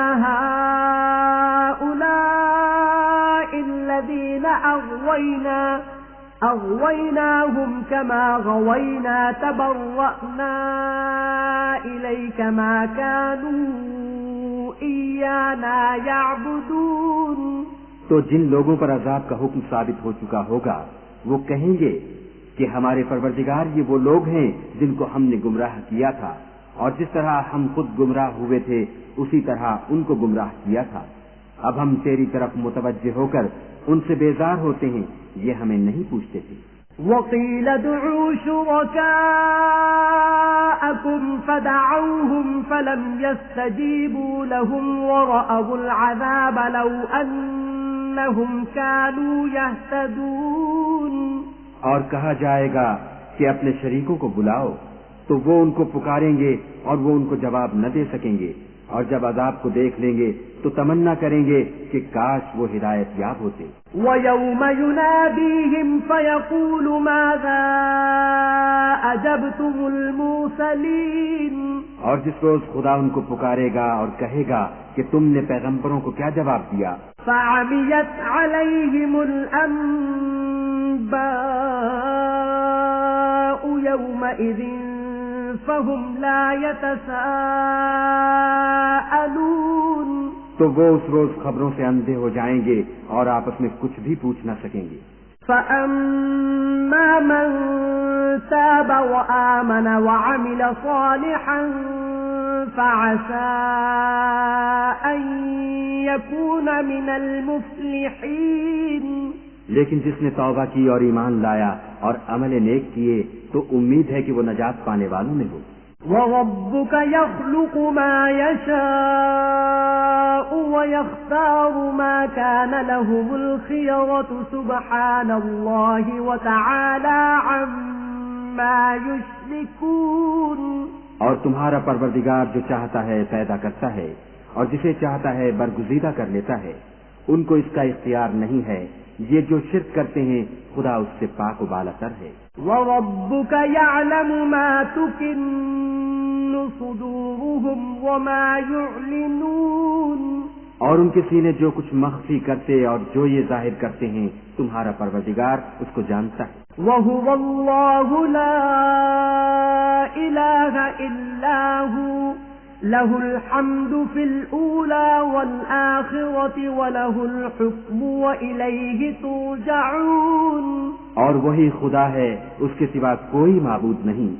هؤلاء الذين أغويناهم كما غوينا تبرأنا إليك ما كانوا إيانا يعبدون. تو جن لوگوں پر عذاب کا حکم ثابت ہو چکا ہوگا وہ کہیں گے کہ ہمارے پروردگار یہ وہ لوگ ہیں جن کو ہم نے گمراہ کیا تھا، اور جس طرح ہم خود گمراہ ہوئے تھے اسی طرح ان کو گمراہ کیا تھا. اب ہم تیری طرف متوجہ ہو کر ان سے بیزار ہوتے ہیں، یہ ہمیں نہیں پوچھتے تھے. وقيل ادعوا شركاءكم فدعوهم فلم يستجيبوا لهم ورأوا العذاب لو أنهم كانوا يهتدون. اور کہا جائے گا کہ اپنے شریکوں کو بلاؤ، تو وہ ان کو پکاریں گے اور وہ ان کو جواب نہ دے سکیں گے، اور جب عذاب کو دیکھ لیں گے تو تمنا کریں گے کہ کاش وہ ہدایت یاب ہوتے. وَيَوْمَ يُنَادِيهِمْ فَيَقُولُ مَاذَا أَجَبْتُمُ الْمُرْسَلِينَ. اور جس روز خدا ان کو پکارے گا اور کہے گا کہ تم نے پیغمبروں کو کیا جواب دیا. فَعَمِيَتْ عَلَيْهِمُ الْأَنبَاءُ يَوْمَئِذٍ فَهُمْ لَا يَتَسَاءَلُونَ. تو وہ اس روز خبروں سے اندھے ہو جائیں گے اور آپس میں کچھ بھی پوچھ نہ سکیں گے. فَأَمَّا مَن تَابَ وَآمَنَ وَعَمِلَ صَالِحًا فَعَسَىٰ أَن يَكُونَ مِنَ الْمُفْلِحِينَ. لیکن جس نے توبہ کی اور ایمان لایا اور عمل نیک کیے تو امید ہے کہ وہ نجات پانے والوں میں ہو. وَرَبُّكَ يَخْلُقُ مَا يَشَاءُ وَيَخْتَارُ مَا كَانَ لَهُمُ الْخِيَرَةُ سُبْحَانَ اللَّهِ وَتَعَالَى عَمَّا يُشْرِكُونَ. اور تمہارا پروردگار جو چاہتا ہے پیدا کرتا ہے اور جسے چاہتا ہے برگزیدہ کر لیتا ہے. ان کو اس کا اختیار نہیں ہے. یہ جو شرک کرتے ہیں خدا اس سے پاک و بالا تر ہے. وَرَبُّكَ يَعْلَمُ مَا تُكِنُّ صُدُورُهُمْ وَمَا يُعْلِنُونَ. اور ان کے سینے جو کچھ مخفی کرتے اور جو یہ ظاہر کرتے ہیں تمہارا پروردگار اس کو جانتا ہے. وَهُوَ اللَّهُ لَا إِلَٰهَ إِلَّا هُوَ لَهُ الْحَمْدُ فِي الْأُولَى وَالْآخِرَةِ وَلَهُ الْحُكْمُ وَإِلَيْهِ تُرْجَعُونَ. اور وہی خدا ہے، اس کے سوا کوئی معبود نہیں.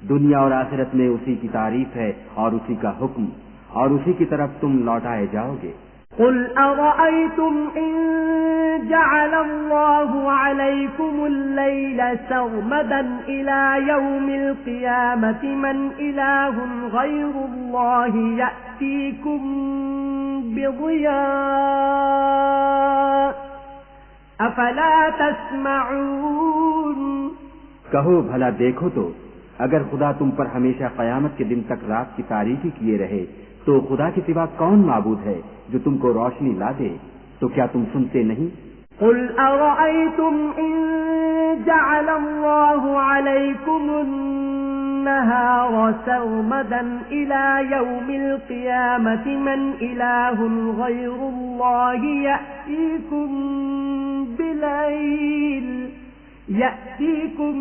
دنیا اور آخرت میں اسی کی تعریف ہے اور اسی کا حکم، اور اسی کی طرف تم لوٹائے جاؤ گے. قُلْ أَرَأَيْتُمْ إِن جَعَلَ اللَّهُ عَلَيْكُمُ اللَّيْلَ سَرْمَدًا إِلَى يَوْمِ الْقِيَامَةِ مَنْ إِلَٰهٌ غَيْرُ اللَّهِ يَأْتِيكُم بِضِيَاءٍ أَفَلَا تَسْمَعُونَ. کہو بھلا دیکھو تو اگر خدا تم پر ہمیشہ قیامت کے دن تک رات کی تاریکی کیے رہے تو خدا کے سوا کون معبود ہے جو تم کو روشنی لا دے؟ تو کیا تم سنتے نہیں؟ قُلْ أَرَأَيْتُمْ إِن جَعَلَ اللَّهُ عَلَيْكُمُ النَّهَارَ سَرْمَدًا إِلَى يَوْمِ الْقِيَامَةِ مَنْ إِلَٰهٌ غَيْرُ اللَّهِ يَأْتِيكُم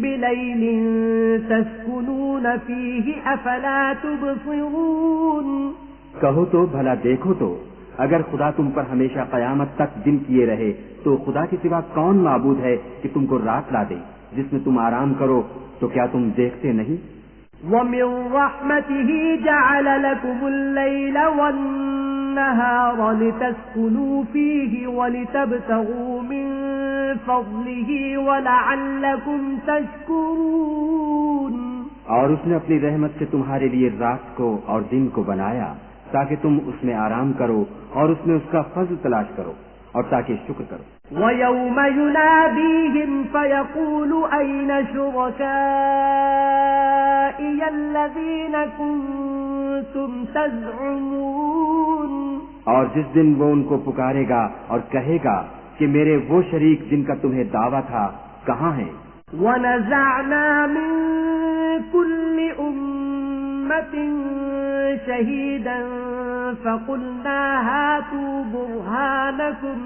بِلَيْلٍ تَسْكُنُونَ فِيهِ أَفَلَا تُبْصِرُونَ. کہو تو بھلا دیکھو تو اگر خدا تم پر ہمیشہ قیامت تک دن کیے رہے تو خدا کے سوا کون معبود ہے کہ تم کو رات لا دے جس میں تم آرام کرو؟ تو کیا تم دیکھتے نہیں؟ وَمِن رَّحْمَتِهِ جَعَلَ لَكُمُ اللَّيْلَ وَالنَّهَارَ لِتَسْكُنُوا فِيهِ وَلِتَبْتَغُوا مِن فَضْلِهِ وَلَعَلَّكُمْ تَشْكُرُونَ. اور اس نے اپنی رحمت سے تمہارے لیے رات کو اور دن کو بنایا تاکہ تم اس میں آرام کرو اور اس میں اس کا فضل تلاش کرو اور تاکہ شکر کرو. وَيَوْمَ يُنَادِيهِمْ فَيَقُولُ أَيْنَ شُرَكَائِيَ الَّذِينَ كُنتُمْ تَزْعُمُونَ. اور جس دن وہ ان کو پکارے گا اور کہے گا کہ میرے وہ شریک جن کا تمہیں دعویٰ تھا کہاں ہیں؟ وَنَزَعْنَا مِن كُلِّ أُمَّةٍ شَهِيدًا فَقُلْنَا هَاتُوا بُرْهَانَكُمْ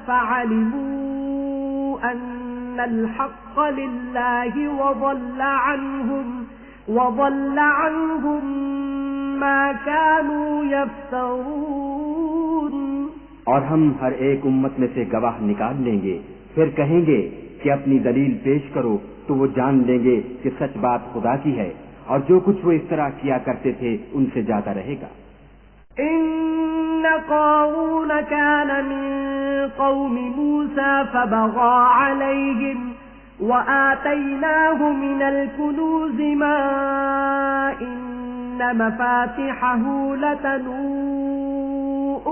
فَعَلِمُوا أَنَّ الْحَقَّ لِلَّهِ وَضَلَّ عَنْهُم وضل عنهم ما كانوا يفترون۔ اور ہم ہر ایک امت میں سے گواہ نکال لیں گے، پھر کہیں گے کہ اپنی دلیل پیش کرو، تو وہ جان لیں گے کہ سچ بات خدا کی ہے، اور جو کچھ وہ اس طرح کیا کرتے تھے ان سے جاتا رہے گا۔ إن قارون كان من قوم موسى فبغى عليهم وآتيناه من الكنوز ما إن مفاتحه لتنوء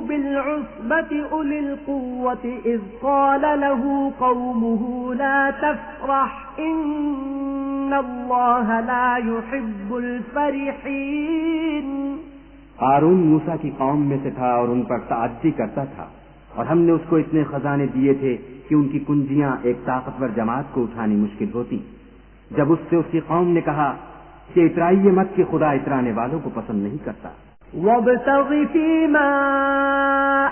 بالعصبة أولي القوة إذ قال له قومه لا تفرح إن الله لا يحب الفرحين۔ قارون موسیٰ کی قوم میں سے تھا اور ان پر تعدی کرتا تھا، اور ہم نے اس کو اتنے خزانے دیے تھے کہ ان کی کنجیاں ایک طاقتور جماعت کو اٹھانی مشکل ہوتی۔ جب اس سے اس کی قوم نے کہا کہ اترائیے مت کہ خدا اترانے والوں کو پسند نہیں کرتا۔ وابتغ فيما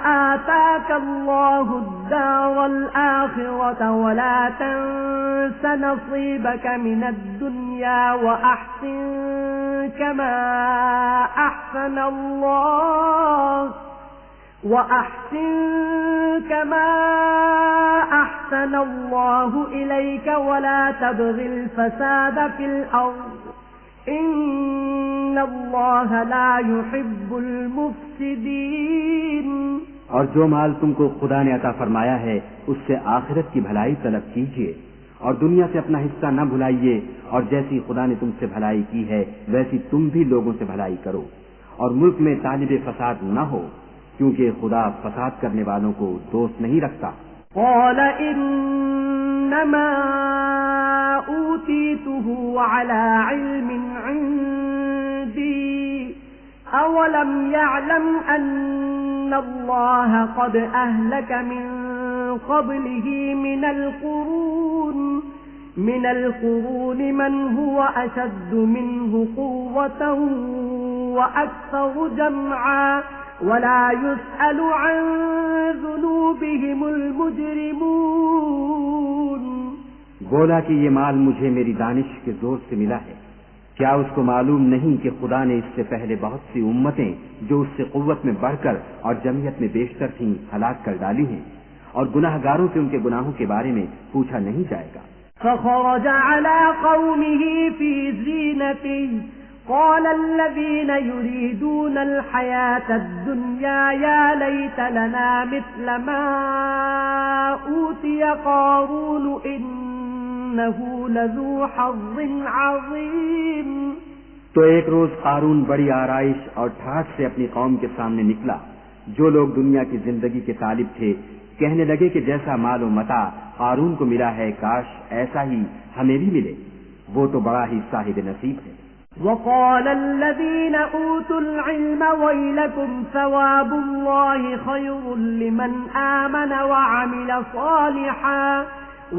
آتاك الله الدار الآخرة ولا تنس نصيبك من الدنيا وأحسن كما أحسن الله إليك ولا تبغ الفساد في الأرض إن الله لا يحب المفسدين۔ اور جو مال تم کو خدا نے عطا فرمایا ہے اس سے آخرت کی بھلائی طلب کیجیے، اور دنیا سے اپنا حصہ نہ بھلائیے، اور جیسی خدا نے تم سے بھلائی کی ہے ویسی تم بھی لوگوں سے بھلائی کرو، اور ملک میں طالب فساد نہ ہو، کیونکہ خدا فساد کرنے والوں کو دوست نہیں رکھتا۔ قال إنما أوتيته على علم عندي أولم يعلم أن الله قد أهلك من قبله من القرون من هو أشد منه قوة وأكثر جمعا ولا يسأل عن ذنوبهم المجرمون۔ بولا کہ یہ مال مجھے میری دانش کے زور سے ملا ہے، کیا اس کو معلوم نہیں کہ خدا نے اس سے پہلے بہت سی امتیں جو اس سے قوت میں بڑھ کر اور جمعیت میں بیشتر تھیں ہلاک کر ڈالی ہیں، اور گناہ گاروں سے ان کے گناہوں کے بارے میں پوچھا نہیں جائے گا۔ فخرج على قومه في زينته قال الذين يريدون الحياة الدنيا يا ليت لنا مثل ما أوتي قارون إنه لذو حظ عظيم۔ تو ایک روز قارون بڑی آرائش اور ٹھاٹ سے اپنی قوم کے سامنے نکلا۔ جو لوگ دنیا کی زندگی کے طالب تھے کہنے لگے کہ جیسا مال و متاع قارون کو ملا ہے کاش ایسا ہی ہمیں بھی ملے، وہ تو بڑا ہی صاحب نصیب ہے۔ وقال الذين أوتوا العلم ويلكم ثواب الله خير لمن آمن وعمل صالحا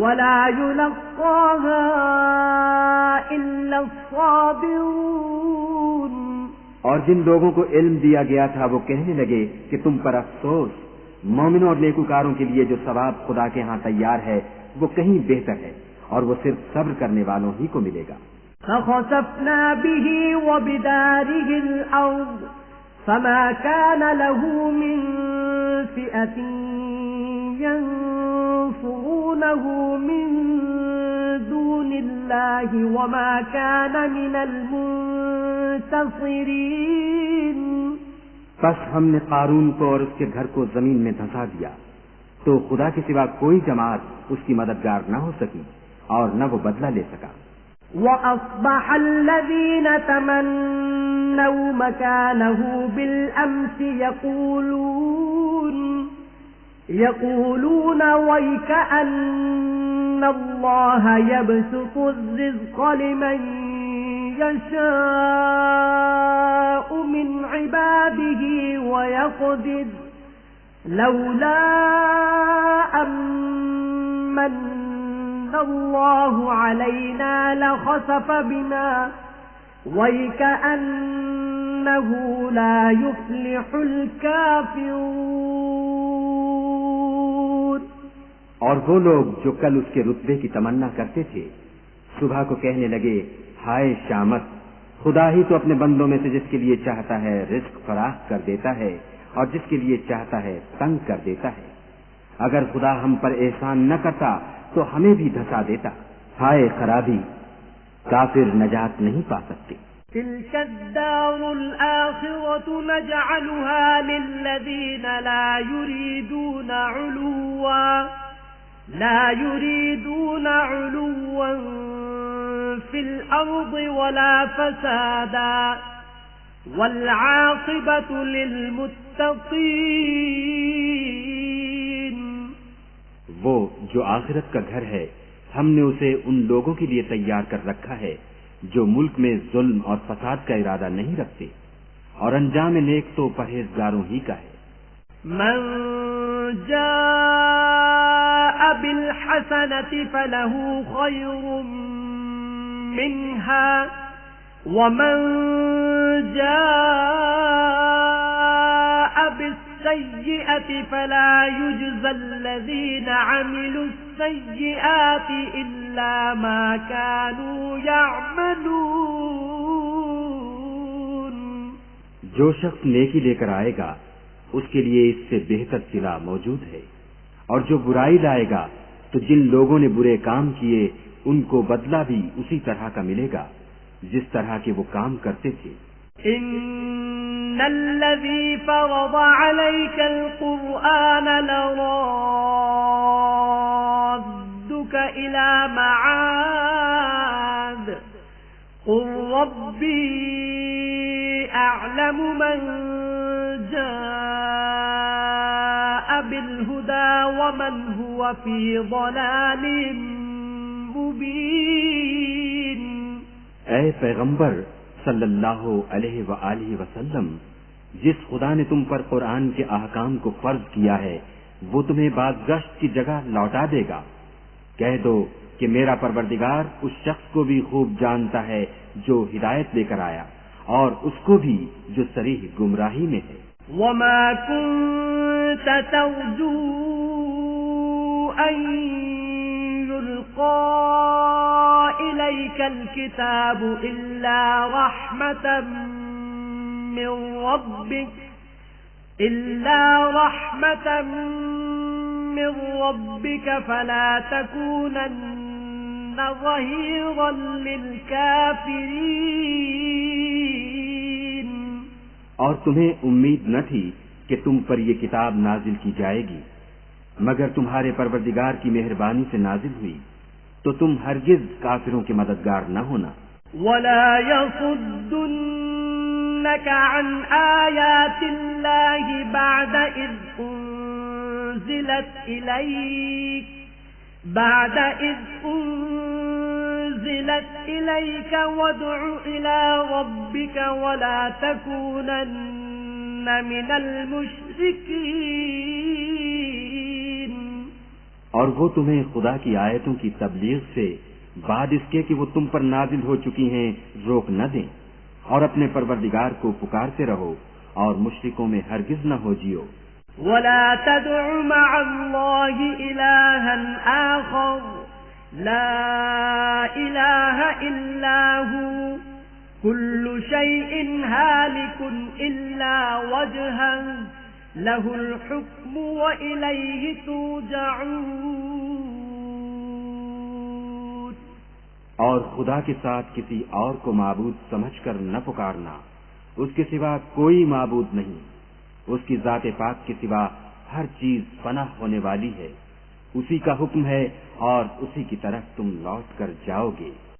ولا يلقاها إلا الصابرون۔ اور جن لوگوں کو علم دیا گیا تھا وہ کہنے لگے کہ تم پر افسوس، مومنوں اور نیکوکاروں کے لیے جو ثواب خدا کے ہاں تیار ہے وہ کہیں بہتر ہے، اور وہ صرف صبر کرنے والوں ہی کو ملے گا۔ فخسفنا به وبداره الأرض فما كان له من فئة ينصرونه من دون الله وما كان من المنتصرين۔ بس ہم نے قارون کو اور اس کے گھر کو زمین میں دھنسا دیا، تو خدا کے سوا کوئی جماعت اس کی مددگار نہ ہو سکی اور نہ وہ بدلہ لے سکا۔ وَأَصْبَحَ الَّذِينَ تَمَنَّوْا مَكَانَهُ بِالْأَمْسِ يَقُولُونَ وَيْكَأَنَّ اللَّهَ يَبْسُطُ الرِّزْقَ لِمَن يَشَاءُ مِنْ عِبَادِهِ وَيَقْدِرُ لَوْلَا أَمَّنَّ اللَّهُ عَلَيْنَا لَخَسَفَ بِنَا وَيْكَأَنَّهُ لَا يُفْلِحُ الْكَافِرُونَ۔ اور وہ لوگ جو کل اس کے رتبے کی تمنا کرتے تھے صبح کو کہنے لگے ہائے شامت، خدا ہی تو اپنے بندوں میں سے جس کے لیے چاہتا ہے رزق فراخ کر دیتا ہے اور جس کے لیے چاہتا ہے تنگ کر دیتا ہے۔ اگر خدا ہم پر احسان نہ کرتا تو ہمیں بھی دھسا دیتا۔ ہائے خرابی، کافر نجات نہیں پا سکتے۔ تلك الدار الآخرة نجعلها للذين لا يريدون علوا في الأرض ولا فسادا والعاقبة للمتقين۔ وہ جو آخرت کا گھر ہے ہم نے اسے ان لوگوں کے لیے تیار کر رکھا ہے جو ملک میں ظلم اور فساد کا ارادہ نہیں رکھتے، اور انجام نیک تو پرہیزگاروں ہی کا ہے۔ من جاء بالحسنة فله خير منها ومن جاء بالسيئة فلا يجزى الذين عملوا السيئات إلا ما كانوا يعملون۔ جو شخص نیکی لے کر آئے گا اس کے لیے اس سے بہتر صلہ موجود ہے، اور جو برائی لائے گا تو جن لوگوں نے برے کام کیے ان کو بدلہ بھی اسی طرح کا ملے گا جس طرح کے وہ کام کرتے تھے۔ ان الذي فرض عليك القرآن لرادك الى معاد قل ربي اعلم من جاء بالهدى ومن هو في ضلال مبين۔ اے پیغمبر صلی اللہ علیہ وآلہ وسلم، جس خدا نے تم پر قرآن کے احکام کو فرض کیا ہے وہ تمہیں بازگشت کی جگہ لوٹا دے گا۔ کہہ دو کہ میرا پروردگار اس شخص کو بھی خوب جانتا ہے جو ہدایت لے کر آیا اور اس کو بھی جو صریح گمراہی میں ہے۔ وما كنت ترجو أن يلقى إليك الكتاب إلا رحمة من ربك فلا تكونن ظهيرا للكافرين۔ اور تمہیں امید نہ تھی کہ تم پر یہ کتاب نازل کی جائے گی مگر تمہارے پروردگار کی مہربانی سے نازل ہوئی، تو تم ہرگز کافروں کے مددگار نہ ہونا۔ ولا يصدنك عن آيات الله بعد إذ أنزلت إليك وادع إلى ربك ولا تكونن من المشركين۔ اور وہ تمہیں خدا کی آیتوں کی تبلیغ سے بعد اس کے کہ وہ تم پر نازل ہو چکی ہیں روک نہ دیں، اور اپنے پروردگار کو پکارتے رہو اور مشرکوں میں ہرگز نہ ہو جیو۔ ولا تدع مع الله إلها آخر لا إله إلا هو كل شيء هالك إلا وجهه له الحكم وإليه ترجعون۔ اور خدا کے ساتھ کسی اور کو معبود سمجھ کر نہ پکارنا، اس کے سوا کوئی معبود نہیں، اس کی ذات پاک کے سوا ہر چیز پناہ ہونے والی ہے، اسی کا حکم ہے اور اسی کی طرف تم لوٹ کر جاؤ گے۔